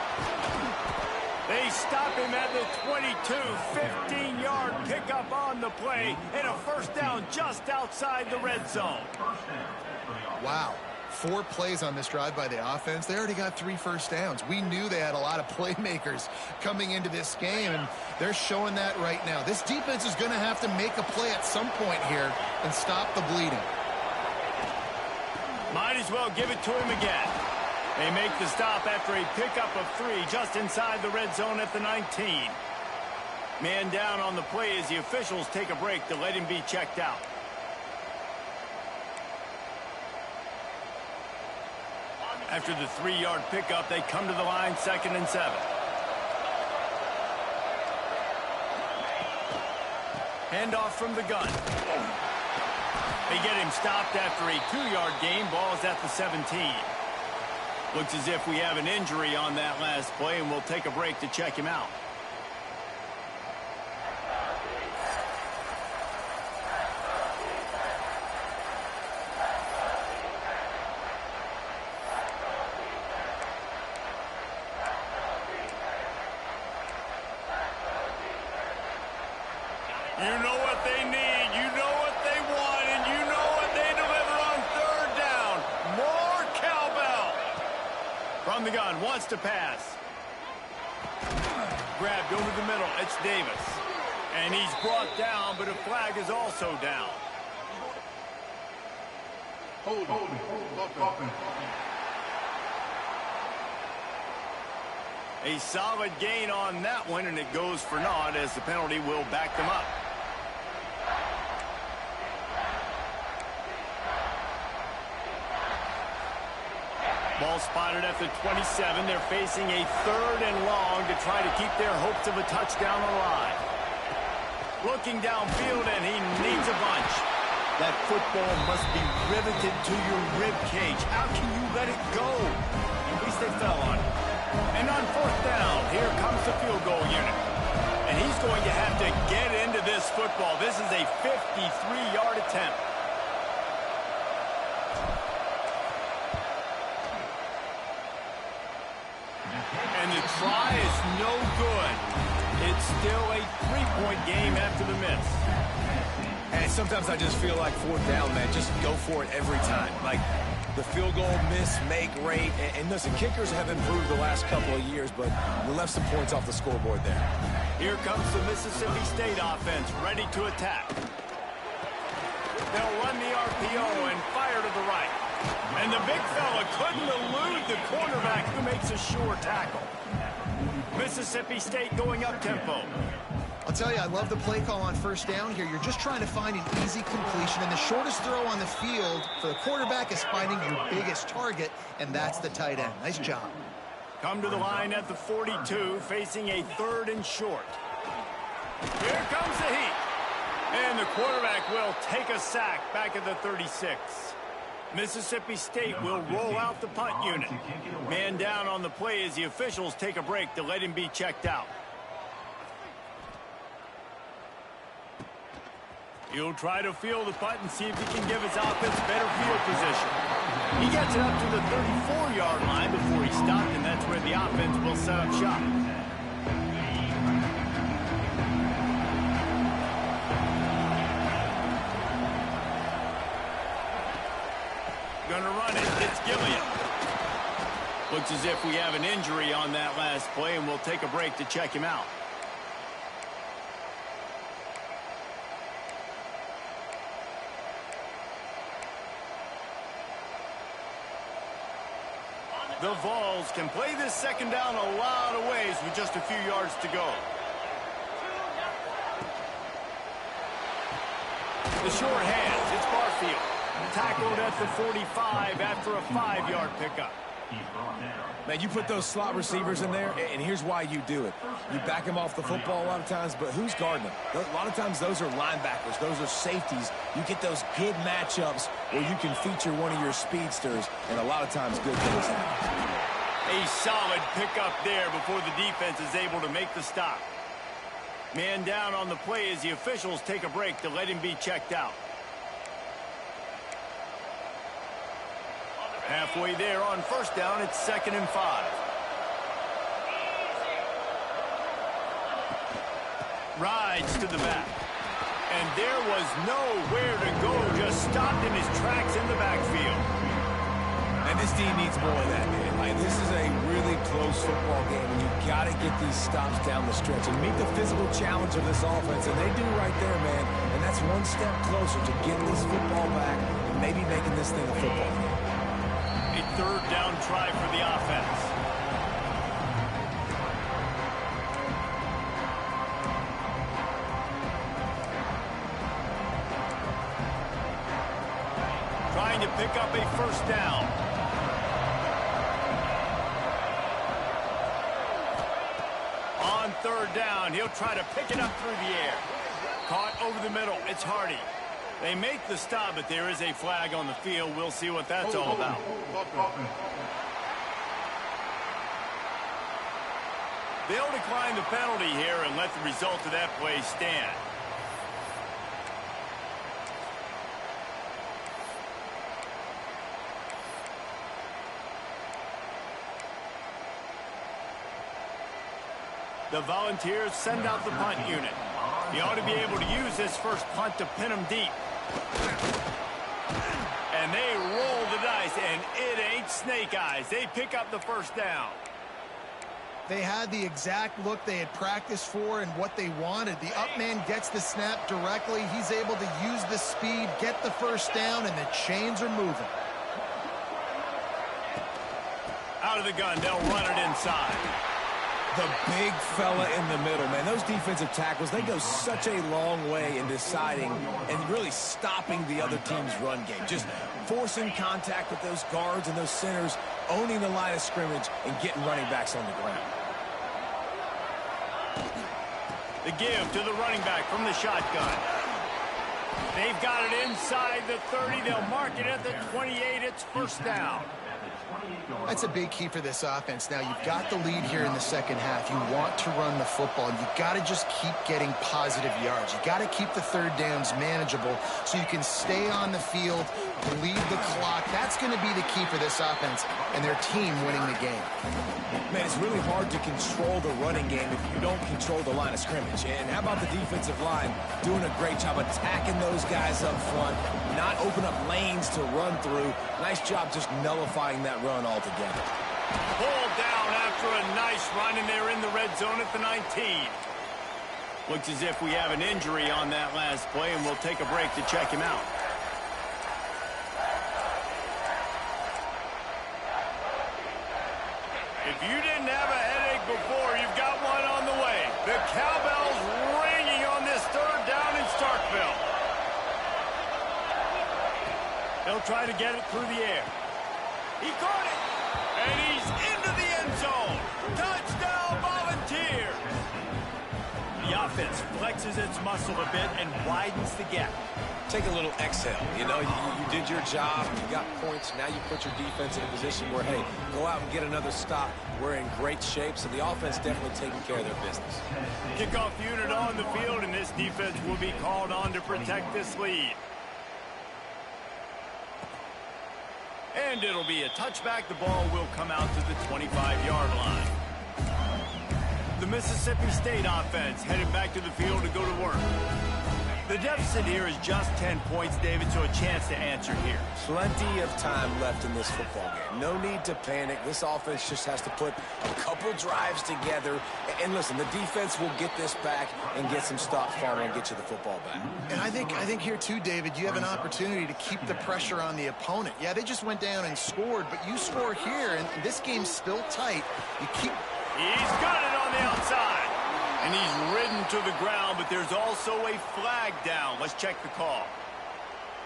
They stop him at the 22, 15-yard pickup on the play, and a first down just outside the red zone. Wow. 4 plays on this drive by the offense. They already got 3 first downs. We knew they had a lot of playmakers coming into this game, and they're showing that right now. This defense is going to have to make a play at some point here and stop the bleeding. Might as well give it to him again. They make the stop after a pickup of 3 just inside the red zone at the 19. Man down on the play as the officials take a break to let him be checked out. After the 3-yard pickup, they come to the line, 2nd and 7. Handoff from the gun. They get him stopped after a 2-yard gain. Ball's at the 17. Looks as if we have an injury on that last play, and we'll take a break to check him out. You know what they need, you know what they want, and you know what they deliver on 3rd down. More cowbell. From the gun, wants to pass. Grabbed over the middle, it's Davis. And he's brought down, but a flag is also down. Hold. Offense. A solid gain on that one, and it goes for naught as the penalty will back them up. Ball spotted at the 27. They're facing a 3rd and long to try to keep their hopes of a touchdown alive. Looking downfield, and he needs a bunch. That football must be riveted to your rib cage. How can you let it go? At least they fell on it. And on 4th down, here comes the field goal unit. And he's going to have to get into this football. This is a 53-yard attempt. And the try is no good. It's still a 3-point game after the miss. And sometimes I just feel like 4th down, man, just go for it every time. Like the field goal miss, make rate. And listen, kickers have improved the last couple of years, but we left some points off the scoreboard there. Here comes the Mississippi State offense, ready to attack. They'll run the RPO and fire to the right. And the big fella couldn't elude the quarterback who makes a sure tackle. Mississippi State going up tempo. I'll tell you, I love the play call on 1st down here. You're just trying to find an easy completion, and the shortest throw on the field for the quarterback is finding your biggest target, and that's the tight end. Nice job. Come to the line at the 42, facing a 3rd and short. Here comes the heat. And the quarterback will take a sack back at the 36. Mississippi State will roll out the punt unit. Man down on the play as the officials take a break to let him be checked out. He'll try to field the punt and see if he can give his offense better field position. He gets it up to the 34-yard line before he stopped, and that's where the offense will set up shop. Gonna run it. It's Gilliam. Looks as if we have an injury on that last play, and we'll take a break to check him out. The Vols can play this 2nd down a lot of ways with just a few yards to go. The short hands, it's Barfield. Tackled at the 45 after a 5-yard pickup. Man, you put those slot receivers in there, and here's why you do it. You back them off the football a lot of times, but who's guarding them? A lot of times those are linebackers. Those are safeties. You get those good matchups where you can feature one of your speedsters, and a lot of times good things happen. A solid pickup there before the defense is able to make the stop. Man down on the play as the officials take a break to let him be checked out. Halfway there on 1st down, it's 2nd and 5. Rides to the back. And there was nowhere to go, just stopped in his tracks in the backfield. And this team needs more of that, man. Like, this is a really close football game, and you've got to get these stops down the stretch and meet the physical challenge of this offense, and they do right there, man. And that's one step closer to getting this football back and maybe making this thing a football game. A 3rd down try for the offense. Trying to pick up a 1st down. On 3rd down, he'll try to pick it up through the air. Caught over the middle. It's Hardy. They make the stop, but there is a flag on the field. We'll see what that's all about. They'll decline the penalty here and let the result of that play stand. The Volunteers send out the punt unit. He ought to be able to use this first punt to pin him deep. And they roll the dice, and it ain't snake eyes. They pick up the 1st down. They had the exact look they had practiced for and what they wanted. The up man gets the snap directly. He's able to use the speed, get the 1st down, and the chains are moving. Out of the gun, they'll run it inside. The big fella in the middle, man. Those defensive tackles, they go such a long way in deciding and really stopping the other team's run game. Just forcing contact with those guards and those centers, owning the line of scrimmage, and getting running backs on the ground. The give to the running back from the shotgun. They've got it inside the 30. They'll mark it at the 28. It's first down. That's a big key for this offense. Now, you've got the lead here in the second half. You want to run the football. You've got to just keep getting positive yards. You've got to keep the third downs manageable so you can stay on the field, bleed the clock. That's going to be the key for this offense and their team winning the game. Man, it's really hard to control the running game if you don't control the line of scrimmage. And how about the defensive line doing a great job attacking those guys up front, not open up lanes to run through. Nice job just nullifying that run altogether. Pulled down after a nice run, and they're in the red zone at the 19. Looks as if we have an injury on that last play, and we'll take a break to check him out. If you didn't have a headache before, you've got one on the way. The cowbell's ringing on this third down in Starkville. They'll try to get it through the air. He caught it, and he's into the end zone. Touchdown, Volunteer. The offense flexes its muscle a bit and widens the gap. Take a little exhale. You know, you did your job. You got points. Now you put your defense in a position where, hey, go out and get another stop. We're in great shape, so the offense definitely taking care of their business. Kickoff unit on the field, and this defense will be called on to protect this lead. And it'll be a touchback. The ball will come out to the 25-yard line. The Mississippi State offense headed back to the field to go to work. The deficit here is just 10 points, David, so a chance to answer here. Plenty of time left in this football game. No need to panic. This offense just has to put a couple drives together. And listen, the defense will get this back and get some stops following and get you the football back. And I think here too, David, you have an opportunity to keep the pressure on the opponent. Yeah, they just went down and scored, but you score here, and this game's still tight. You keep... He's got it on the outside. And he's ridden to the ground, but there's also a flag down. Let's check the call.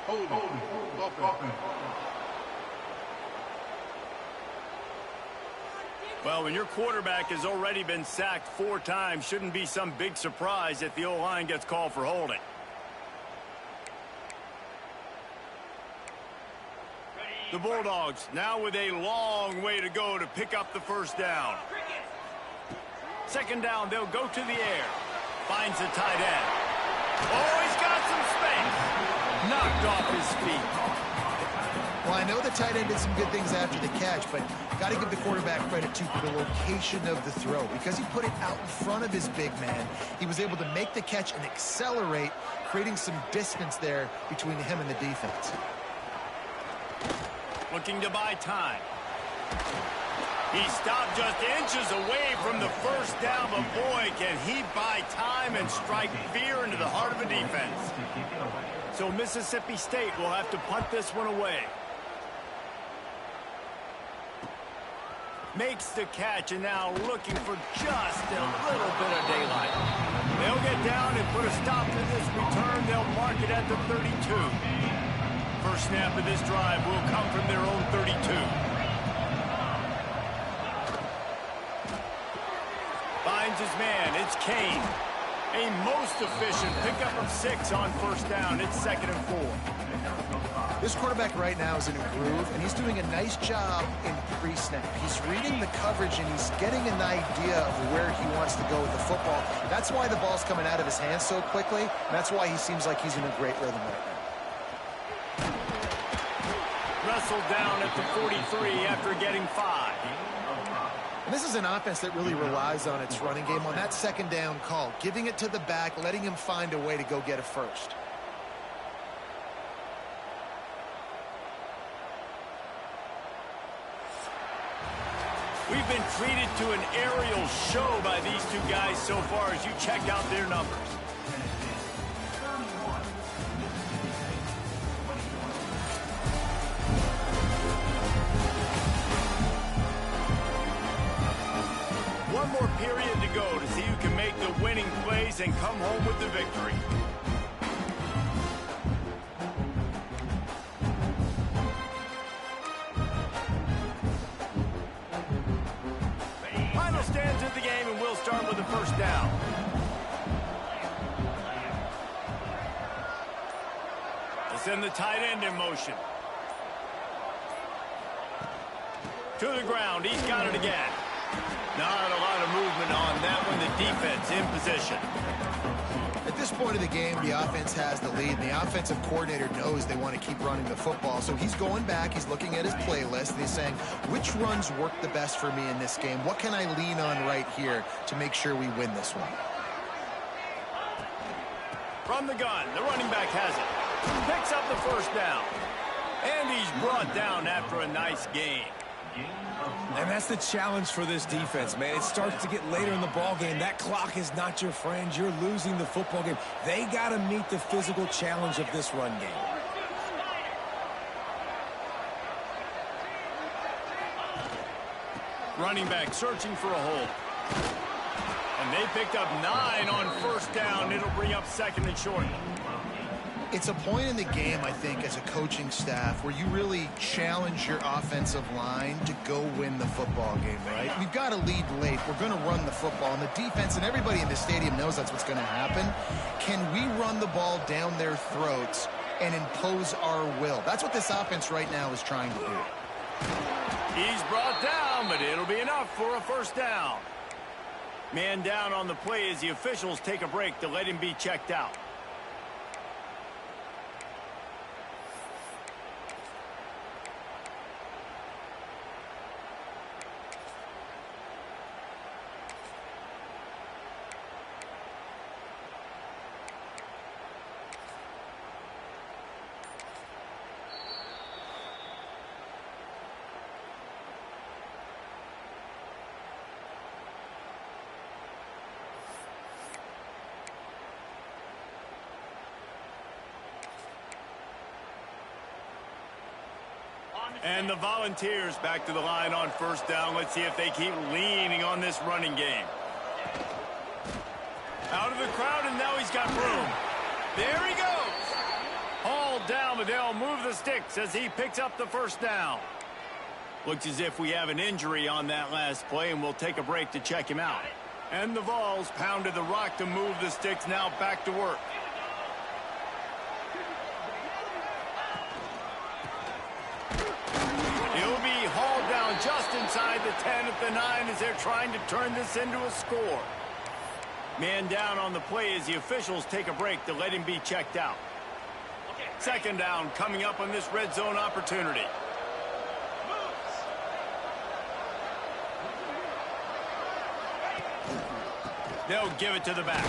Hold offense. Well, when your quarterback has already been sacked 4 times, shouldn't be some big surprise if the O-line gets called for holding. The Bulldogs now with a long way to go to pick up the first down. Second down, they'll go to the air. Finds the tight end. Oh, he's got some space. Knocked off his feet. Well, I know the tight end did some good things after the catch, but got to give the quarterback credit, too, for the location of the throw. Because he put it out in front of his big man, he was able to make the catch and accelerate, creating some distance there between him and the defense. Looking to buy time. He stopped just inches away from the first down, but boy, can he buy time and strike fear into the heart of a defense. So Mississippi State will have to punt this one away. Makes the catch, and now looking for just a little bit of daylight. They'll get down and put a stop to this return. They'll mark it at the 32. First snap of this drive will come from their own 32. Finds his man. It's Kane. A most efficient pickup of 6 on first down. It's 2nd and 4. This quarterback right now is in a groove, and he's doing a nice job in pre-snap. He's reading the coverage, and he's getting an idea of where he wants to go with the football. That's why the ball's coming out of his hands so quickly, and that's why he seems like he's in a great rhythm right now. Wrestled down at the 43 after getting 5. And this is an offense that really relies on its running game on that second down call, giving it to the back, letting him find a way to go get a first. We've been treated to an aerial show by these two guys so far as you check out their numbers. One more period make the winning plays and come home with the victory. Final stands of the game, and we'll start with the first down. Send the tight end in motion. To the ground. He's got it again. Not a lot of movement on that one. The defense in position. At this point of the game, the offense has the lead. And the offensive coordinator knows they want to keep running the football. So he's going back. He's looking at his playlist. And he's saying, which runs work the best for me in this game? What can I lean on right here to make sure we win this one? From the gun, the running back has it. Picks up the first down. And he's brought down after a nice gain. And that's the challenge for this defense, man. It starts to get later in the ball game. That clock is not your friend. You're losing the football game. They got to meet the physical challenge of this run game. Running back searching for a hole. And they picked up 9 on first down. It'll bring up second and short. It's a point in the game, I think, as a coaching staff where you really challenge your offensive line to go win the football game, right? We've got to lead late. We're going to run the football. And the defense and everybody in the stadium knows that's what's going to happen. Can we run the ball down their throats and impose our will? That's what this offense right now is trying to do. He's brought down, but it'll be enough for a first down. Man down on the play as the officials take a break to let him be checked out. And the Volunteers back to the line on first down. Let's see if they keep leaning on this running game. Out of the crowd, and now he's got room. There he goes. Hauled down, but they'll move the sticks as he picks up the first down. Looks as if we have an injury on that last play, and we'll take a break to check him out. And the Vols pounded the rock to move the sticks, now back to work. Just inside the 10 at the 9 as they're trying to turn this into a score. Man down on the play as the officials take a break to let him be checked out. Second down coming up on this red zone opportunity. They'll give it to the back.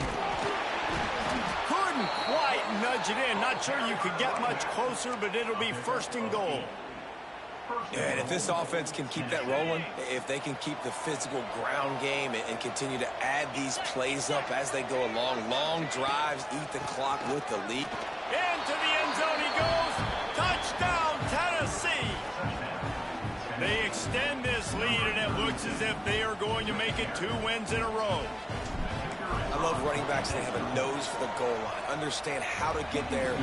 Couldn't quite nudge it in. Not sure you could get much closer, but it'll be first and goal. Yeah, and if this offense can keep that rolling, if they can keep the physical ground game and continue to add these plays up as they go along, long drives, eat the clock with the lead. Into the end zone he goes. Touchdown, Tennessee. They extend this lead, and it looks as if they are going to make it 2 wins in a row. I love running backs that have a nose for the goal line, understand how to get there,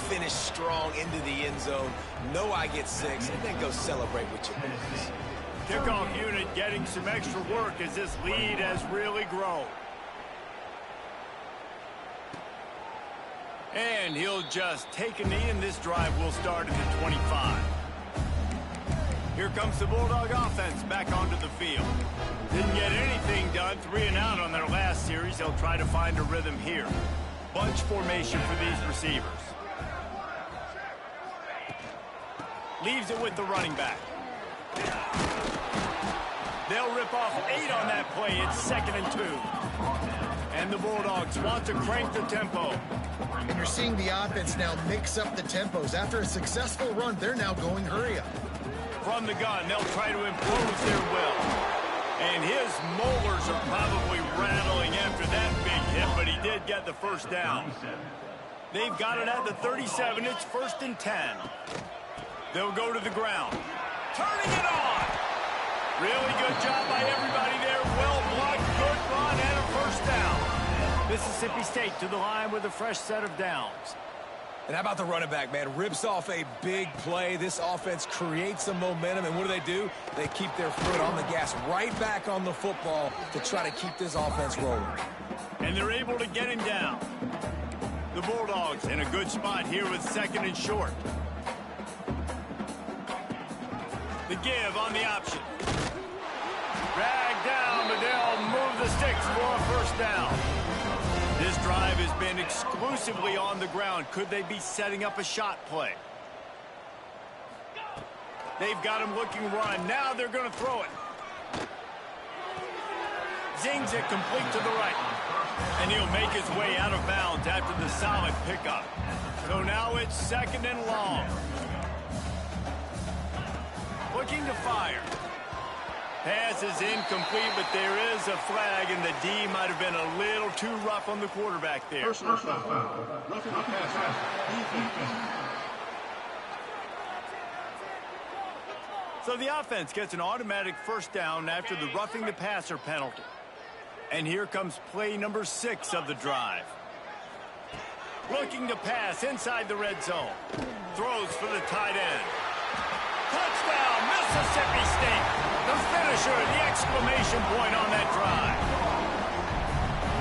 finish strong into the end zone, know I get 6, and then go celebrate with your boys. Kickoff unit getting some extra work as this lead has really grown. And he'll just take a knee, and this drive will start at the 25. Here comes the Bulldog offense back onto the field. Didn't get anything done, 3 and out on their last series. They'll try to find a rhythm here. Bunch formation for these receivers. Leaves it with the running back. They'll rip off 8 on that play. It's 2nd and 2. And the Bulldogs want to crank the tempo. And you're seeing the offense now mix up the tempos. After a successful run, they're now going hurry up. From the gun, they'll try to impose their will. And his molars are probably rattling after that big hit, but he did get the first down. They've got it at the 37. It's 1st and 10. They'll go to the ground. Turning it on. Really good job by everybody there. Well blocked, good run, and a first down. Mississippi State to the line with a fresh set of downs. And how about the running back, man? Rips off a big play. This offense creates some momentum, and what do? They keep their foot on the gas right back on the football to try to keep this offense rolling. And they're able to get him down. The Bulldogs in a good spot here with 2nd and short. The give on the option. Drag down, but they'll move the sticks for a first down. This drive has been exclusively on the ground. Could they be setting up a shot play? They've got him looking run. Now they're going to throw it. Zings it complete to the right. And he'll make his way out of bounds after the solid pickup. So now it's 2nd and long. Looking to fire. Pass is incomplete, but there is a flag, and the D might have been a little too rough on the quarterback there. Personal foul. Roughing the passer. So the offense gets an automatic first down after the roughing the passer penalty. And here comes play number 6 of the drive. Looking to pass inside the red zone. Throws for the tight end. Touchdown, Mississippi State. The finisher, the exclamation point on that drive.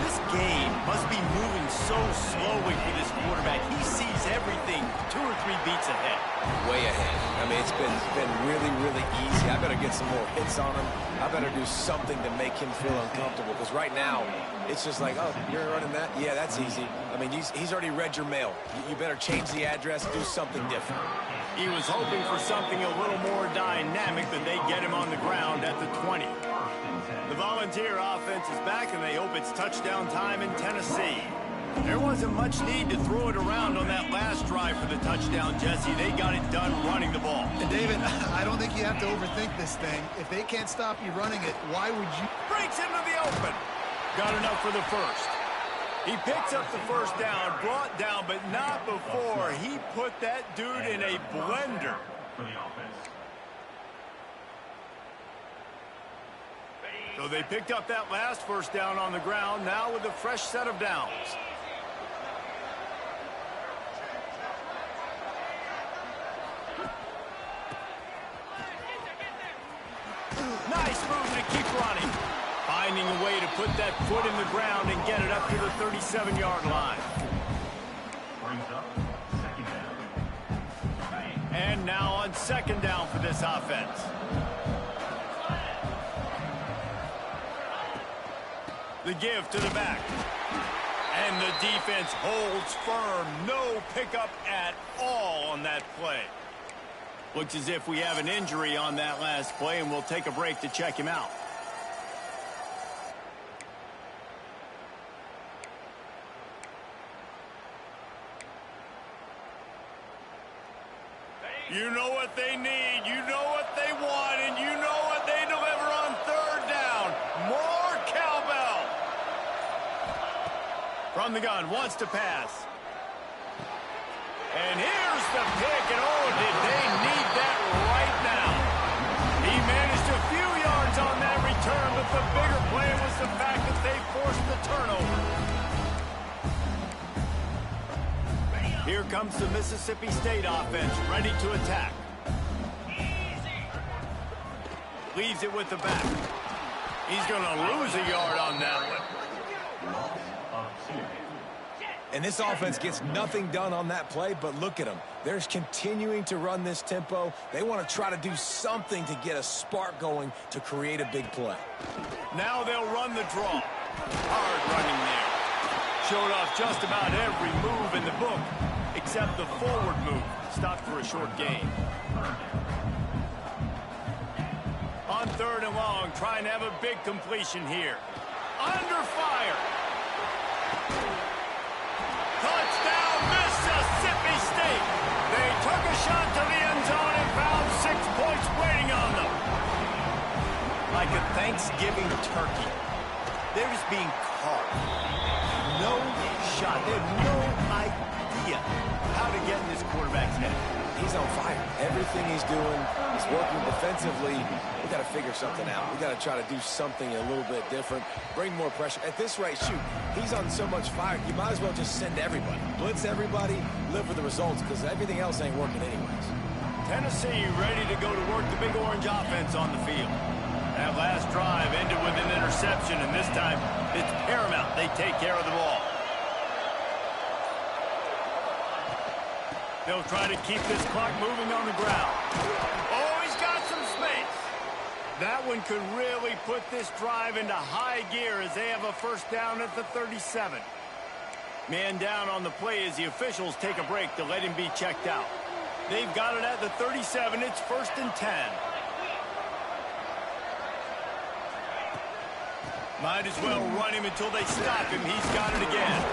This game must be moving so slowly for this quarterback. He sees everything 2 or 3 beats ahead. Way ahead. I mean, it's been really, really easy. I better get some more hits on him. I better do something to make him feel uncomfortable, because right now, it's just like, oh, you're running that? Yeah, that's easy. I mean, he's already read your mail. You better change the address, do something different. He was hoping for something a little more dynamic, but they get him on the ground at the 20. The Volunteer offense is back, and they hope it's touchdown time in Tennessee. There wasn't much need to throw it around on that last drive for the touchdown, Jesse. They got it done running the ball. And David, I don't think you have to overthink this thing. If they can't stop you running it, why would you? Breaks into the open. Got enough for the first. He picks up the first down, brought down, but not before he put that dude in a blender. So they picked up that last first down on the ground, now with a fresh set of downs. Nice move to keep running. Finding a way to put that foot in the ground and get it up to the 37-yard line. And now on 2nd down for this offense. The give to the back. And the defense holds firm. No pickup at all on that play. Looks as if we have an injury on that last play, and we'll take a break to check him out. You know what they need, you know what they want, and you know what they deliver on 3rd down. More cowbell. From the gun, wants to pass. And here's the pick, and oh, did they need that right now. He managed a few yards on that return, but the bigger play was the fact that they forced the turnover. Here comes the Mississippi State offense, ready to attack. Leaves it with the back. He's going to lose a yard on that one. And this offense gets nothing done on that play, but look at them. They're continuing to run this tempo. They want to try to do something to get a spark going to create a big play. Now they'll run the draw. Hard running there. Showed off just about every move in the book, except the forward move. Stopped for a short gain. On 3rd and long, trying to have a big completion here. Under fire. Touchdown, Mississippi State. They took a shot to the end zone and found 6 points waiting on them. Like a Thanksgiving turkey. They're just being carved. No shot. They have no idea how to get in this quarterback's head. He's on fire. Everything he's doing is working defensively. We got to figure something out. We got to try to do something a little bit different. Bring more pressure. At this rate, shoot, he's on so much fire, you might as well just send everybody. Blitz everybody, live with the results, because everything else ain't working anyways. Tennessee ready to go to work the big orange offense on the field. That last drive ended with an interception, and this time it's paramount they take care of the ball. They'll try to keep this clock moving on the ground. Oh, he's got some space. That one could really put this drive into high gear as they have a first down at the 37. Man down on the play as the officials take a break to let him be checked out. They've got it at the 37. It's 1st and 10. Might as well run him until they stop him. He's got it again.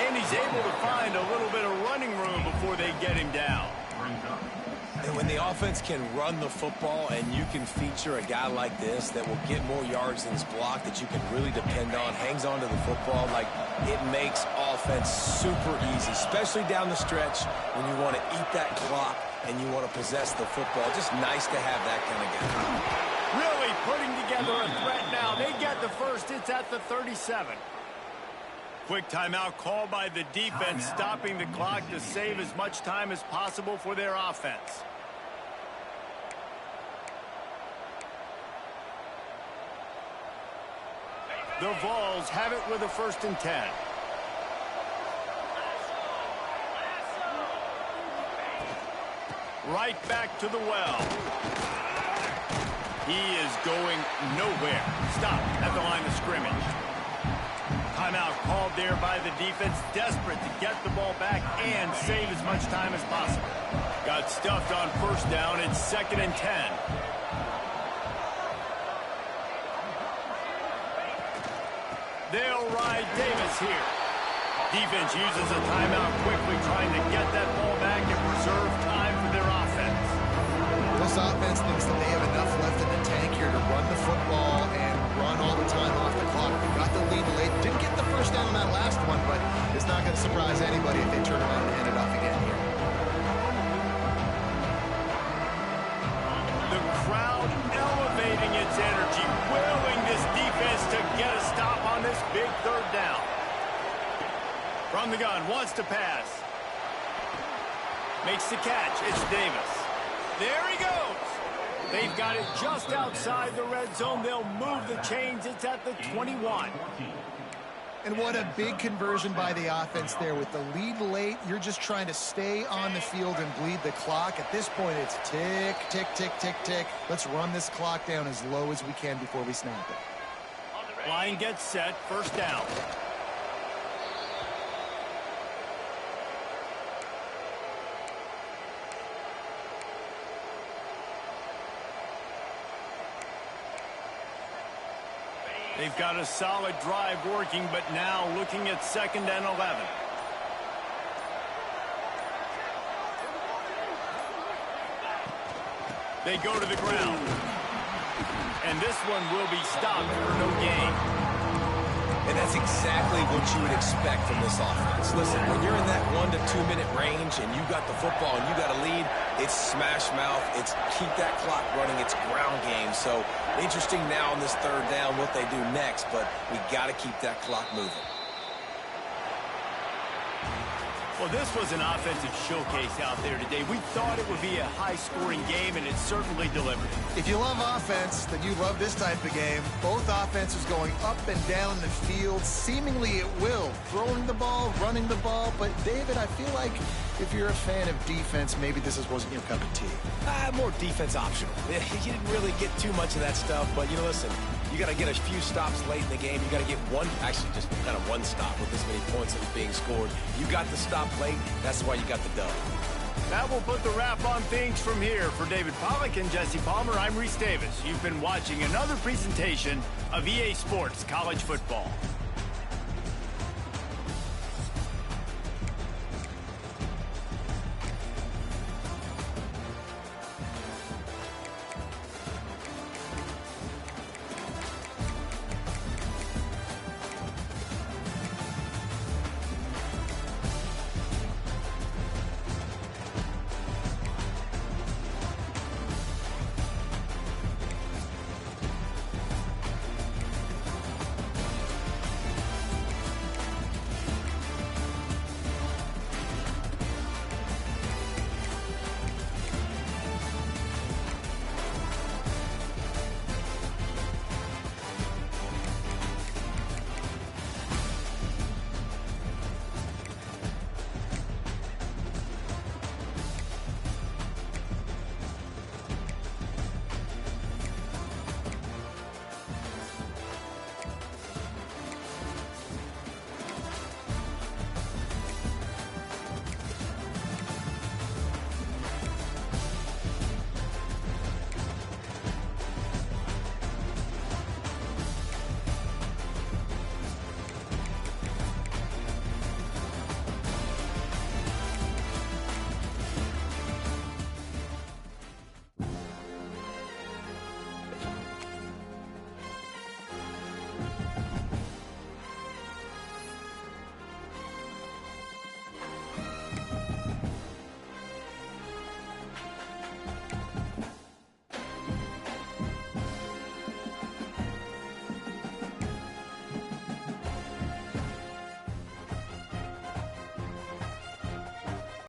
And he's able to find a little bit of running room before they get him down. And when the offense can run the football and you can feature a guy like this that will get more yards than his block that you can really depend on, hangs on to the football, like it makes offense super easy, especially down the stretch when you want to eat that clock and you want to possess the football. Just nice to have that kind of guy. Really putting together a threat now. They get the first. It's at the 37. Quick timeout called by the defense, stopping the clock to save as much time as possible for their offense. The Vols have it with a 1st and 10. Right back to the well. He is going nowhere. Stop at the line of scrimmage. Timeout called there by the defense, desperate to get the ball back and save as much time as possible. Got stuffed on first down. It's 2nd and 10. They'll ride Davis here. Defense uses a timeout quickly, trying to get that ball back and preserve time for their offense. This offense thinks that they have enough left in the tank here to run the football and run all the time off the clock. They got the lead late. Didn't get the first down on that last one, but it's not going to surprise anybody if they turn around and hand it off again here. The crowd elevating its energy, willing this defense to get a stop on this big 3rd down. From the gun, wants to pass. Makes the catch. It's Davis. There he goes. They've got it just outside the red zone. They'll move the chains. It's at the 21. And what a big conversion by the offense there. With the lead late, you're just trying to stay on the field and bleed the clock. At this point, it's tick, tick, tick, tick, tick. Let's run this clock down as low as we can before we snap it. Line gets set. First down. They've got a solid drive working, but now looking at 2nd and 11. They go to the ground. And this one will be stopped for no gain. And that's exactly what you would expect from this offense. Listen, when you're in that 1 to 2 minute range and you got the football and you got a lead, it's smash mouth, it's keep that clock running, it's ground game. So interesting now on this 3rd down what they do next, but we got to keep that clock moving. Well, this was an offensive showcase out there today. We thought it would be a high-scoring game, and it certainly delivered. If you love offense, then you love this type of game. Both offenses going up and down the field, seemingly at will. Throwing the ball, running the ball. But, David, I feel like if you're a fan of defense, maybe this wasn't your cup of tea. More defense optional. You didn't really get too much of that stuff, but, listen, you got to get a few stops late in the game. You got to get actually just kind of one stop with this many points that was being scored. You got the stop late. That's why you got the dub. That will put the wrap on things from here. For David Pollack and Jesse Palmer, I'm Reese Davis. You've been watching another presentation of EA Sports College Football.